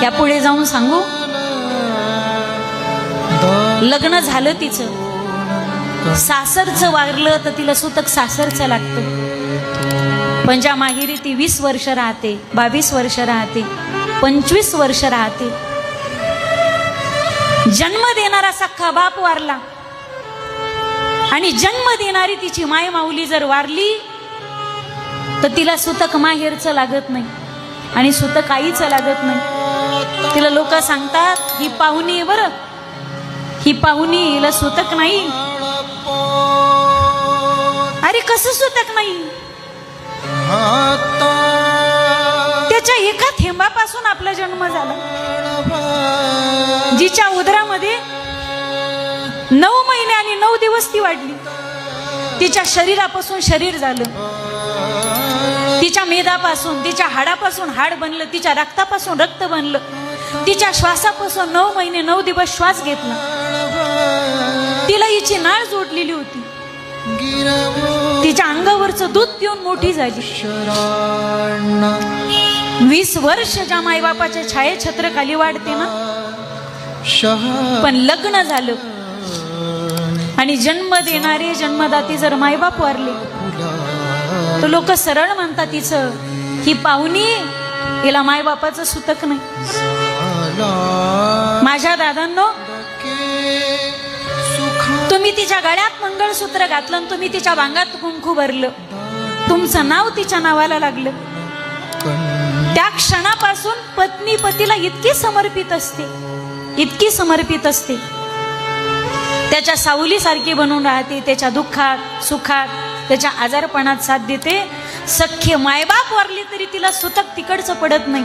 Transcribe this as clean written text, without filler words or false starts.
त्यापुढे जाऊन सांगू, लग्न झालं तिचं, सासरचं वारलं तर तिला सुतक सासरचं लागतं. पण ज्या माहेरी ती 20 वर्ष राहते, 22 वर्ष राहते, 25 वर्ष राहते, जन्म देणारा सख्खा बाप वारला आणि जन्म देणारी तिची माय माऊली जर वारली तर तिला सुतक माहेरचं लागत नाही आणि सुतक आईचं लागत नाही. तिला लोक सांगतात ही पाहुणी आहे बरं, ही पाहुणी, हिला सुतक नाही. अरे कसं सुतक नाही? त्याच्या एका थेंबापासून आपला जन्म झाला. जिच्या उदरामध्ये 9 महिने आणि 9 दिवस ती वाढली, तिच्या शरीरापासून शरीर झालं, तिच्या मेदापासून, तिच्या हाडापासून हाड बनलं, तिच्या रक्तापासून रक्त बनलं, तिच्या श्वासापासून 9 महिने 9 दिवस श्वास घेतला. तिला हिची नाळ जोडलेली होती, तिच्या अंगावरचं दूध पिऊन मोठी झाली. 20 वर्ष ज्या मायबापाच्या छायेछत्र खाली वाढते ना, पण लग्न झालं आणि जन्म देणारे जन्मदाते जर मायबाप वारले तर लोक सरळ म्हणतात तिचं ही पाहुणी, हिला मायबापाचं सुतक नाही. माझ्या दादांनो, तुम्ही तिच्या गळ्यात मंगळसूत्र घातलं आणि तुम्ही तिच्या भांगात कुंकू भरलं, तुमचं नाव तिच्या नावाला लागलं, त्या क्षणापासून पत्नी पतीला इतकी समर्पित असते, इतकी समर्पित असते, त्याच्या सावलीसारखी बनून राहते, त्याच्या दुःखात सुखात, त्याच्या आजारपणात साथ देते. सख्खे मायबाप वारली तरी तिला सुतक तिकडचं पडत नाही.